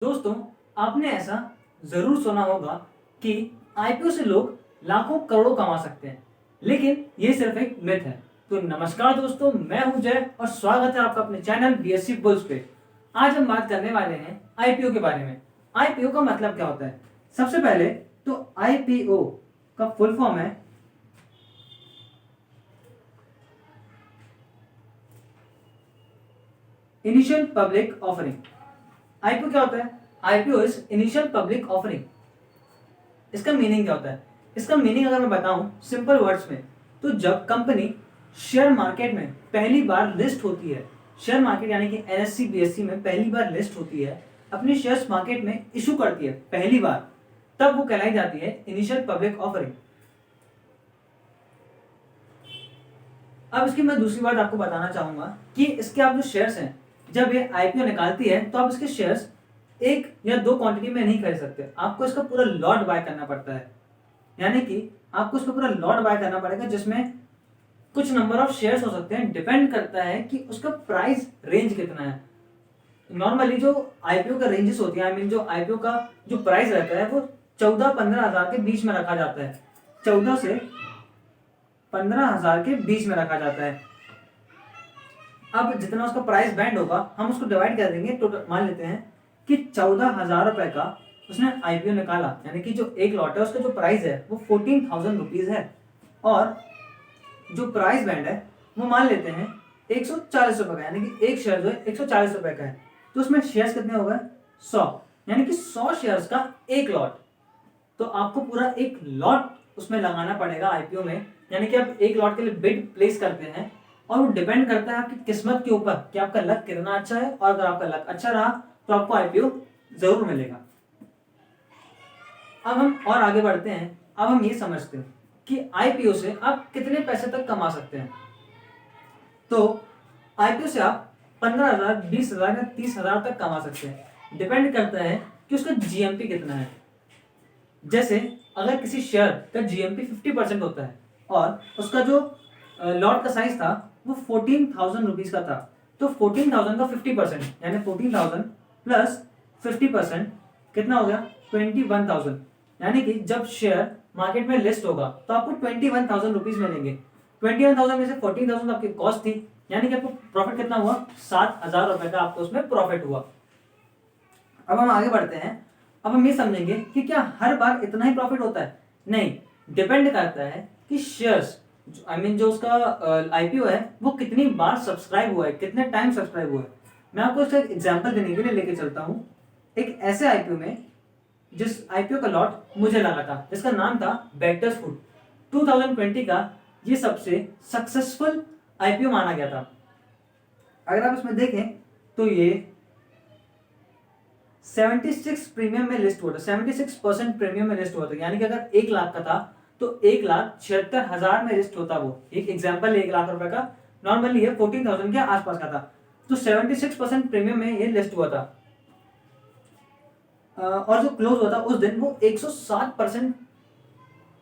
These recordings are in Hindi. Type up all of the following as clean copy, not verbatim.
दोस्तों, आपने ऐसा जरूर सुना होगा कि आईपीओ से लोग लाखों करोड़ों कमा सकते हैं, लेकिन ये सिर्फ एक मिथ है। तो नमस्कार दोस्तों, मैं हूं जय और स्वागत है आपका अपने चैनल बीएससी बुल्स पे। आज हम बात करने वाले हैं आईपीओ के बारे में। आईपीओ का मतलब क्या होता है? सबसे पहले तो आईपीओ का फुल फॉर्म है इनिशियल पब्लिक ऑफरिंग। आईपीओ क्या होता है? IPO is initial public offering. इसका मीनिंग क्या होता है? इसका मीनिंग अगर मैं बताऊं सिंपल वर्ड्स में, तो जब कंपनी शेयर मार्केट में पहली बार लिस्ट होती है, शेयर मार्केट यानी कि एनएससी बीएससी में पहली बार लिस्ट होती है, अपने शेयर्स मार्केट में इशू करती है पहली बार, तब वो कहलाई जाती है इनिशियल पब्लिक ऑफरिंग। अब इसकी मैं दूसरी बात आपको बताना चाहूंगा कि इसके आप जो शेयर्स हैं, जब ये आईपीओ निकालती है तो आप इसके शेयर्स एक या दो क्वांटिटी में नहीं खरीद सकते, आपको इसका पूरा लॉट बाय करना पड़ता है। यानी कि आपको इसका पूरा लॉट बाय करना पड़ेगा, जिसमें कुछ नंबर ऑफ शेयर्स हो सकते हैं। डिपेंड करता है कि उसका प्राइस रेंज कितना है। नॉर्मली जो आईपीओ का रेंजेस होती है, आई मीन जो आईपीओ का जो प्राइस रहता है वो 14-15 हज़ार के बीच में रखा जाता है। 14 से 15 हज़ार के बीच में रखा जाता है। अब जितना उसका प्राइस बैंड होगा हम उसको डिवाइड कर देंगे। टोटल मान लेते हैं कि 14,000 रुपए का उसने आईपीओ निकाला, यानी कि जो एक लॉट है उसका जो प्राइस है वो 14,000 रुपीज है, और जो प्राइस बैंड है वो मान लेते हैं 140 रुपए का, यानी कि एक शेयर जो है 140 रुपए का है। तो उसमें शेयर्स कितने हो गए? 100, यानी कि 100 शेयर्स का एक लॉट। तो आपको पूरा एक लॉट उसमें लगाना पड़ेगा आईपीओ में, यानी कि आप एक लॉट के लिए बिड प्लेस करते हैं, और वो डिपेंड करता है आपकी किस्मत के ऊपर कि आपका लक कितना अच्छा है। और अगर आपका लक अच्छा रहा तो आपको आईपीओ जरूर मिलेगा। अब हम और आगे बढ़ते हैं। अब हम ये समझते हैं कि आईपीओ से आप कितने पैसे तक कमा सकते हैं। तो आईपीओ से आप 15,000, 20,000 या 30,000 तक कमा सकते हैं। डिपेंड करता है कि उसका जीएमपी कितना है। जैसे अगर किसी शेयर का जीएमपी 50% होता है और उसका जो लॉट का साइज था वो 14,000 रुपीज का था, तो 14,000 का 50% यानी 14,000 प्लस 50% कितना हो गया? 21,000। यानी कि जब शेयर मार्केट में लिस्ट होगा तो आपको 21,000 रुपीज मिलेंगे। 21,000 में से 14,000 आपकी कॉस्ट थी, यानी कि आपको प्रॉफिट कितना हुआ? 7,000 रुपए का आपको उसमें प्रॉफिट हुआ। अब हम आगे बढ़ते हैं। अब हम ये समझेंगे कि क्या हर बार इतना ही प्रॉफिट होता है? नहीं, डिपेंड करता है कि शेयर्स आई मीन जो उसका आईपीओ है वो कितनी बार सब्सक्राइब हुआ है, कितने टाइम सब्सक्राइब हुआ है। मैं आपको इसका एग्जांपल देने के लिए लेके चलता हूं एक ऐसे आईपीओ में जिस आईपीओ का लॉट मुझे लगा था, जिसका नाम था बेक्टर्स फूड। 2020 का ये सबसे सक्सेसफुल आईपीओ माना गया था। अगर आप इसमें देखें तो ये 76 प्रीमियम में लिस्ट हुआ था, 76% प्रीमियम में लिस्ट हुआ था। यानी कि अगर 1 लाख का था तो 1,76,000 में लिस्ट होता। वो एक एग्जाम्पल 1 लाख रुपए का, नॉर्मली ये 14,000 के आसपास का था, तो 76% प्रीमियम में ये लिस्ट हुआ था। और जो क्लोज हुआ था उस दिन वो 107%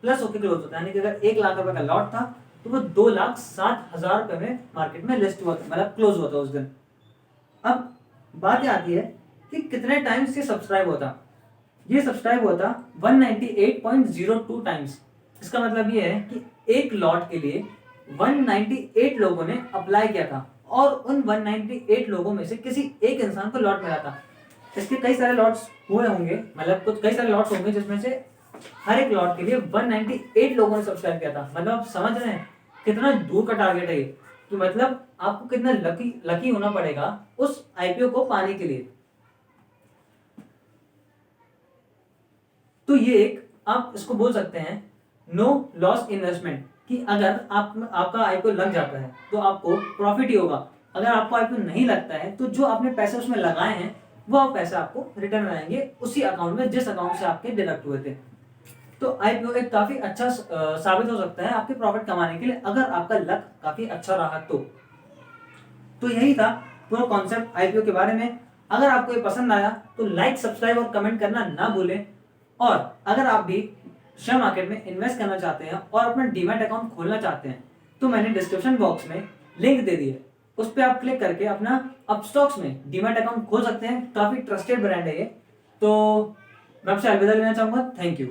प्लस होकर क्लोज होता है। यानी कि अगर 1 लाख रुपए का लॉट था तो वो 2,07,000 रुपए में मार्केट में लिस्ट हुआ था, मतलब क्लोज हुआ था उस दिन। अब बात आती है कि कितने टाइम्स ये सब्सक्राइब होता। ये सब्सक्राइब हुआ था 198.02 टाइम्स। इसका मतलब ये है कि एक लॉट के लिए 198 लोगों ने अप्लाई किया था, और उन 198 लोगों में से किसी एक इंसान को लॉट मिला था। इसके कई सारे लॉट्स हुए होंगे, मतलब कुछ कई सारे लॉट्स होंगे जिसमें से हर एक लॉट के लिए 198 लोगों ने सब्सक्राइब किया था। मतलब आप समझ रहे हैं कितना दूर का टारगेट है ये, कि मतलब आपको कितना लकी होना पड़ेगा उस आईपीओ को पाने के लिए। तो ये एक आप इसको बोल सकते हैं नो लॉस इन्वेस्टमेंट, कि अगर आपका आईपीओ लग जाता है तो आपको प्रॉफिट ही होगा। अगर आपको आईपीओ नहीं लगता है तो जो आपने पैसे उसमें लगाए हैं वो पैसे आपको रिटर्न आएंगे उसी अकाउंट में जिस अकाउंट से आपके डिडक्ट हुए थे। तो आईपीओ एक काफी अच्छा साबित हो सकता है आपके प्रॉफिट कमाने के लिए, अगर आपका लक काफी अच्छा रहा तो यही था पूरा कॉन्सेप्ट आईपीओ के बारे में। अगर आपको ये पसंद आया तो लाइक, सब्सक्राइब और कमेंट करना ना भूलें। और अगर आप भी शेयर मार्केट में इन्वेस्ट करना चाहते हैं और अपना डीमैट अकाउंट खोलना चाहते हैं तो मैंने डिस्क्रिप्शन बॉक्स में लिंक दे दी है, उस पर आप क्लिक करके अपना अपस्टॉक्स में डीमैट अकाउंट खोल सकते हैं। काफी ट्रस्टेड ब्रांड है ये, तो मैं आपसे अलविदा लेना चाहूंगा। Thank you.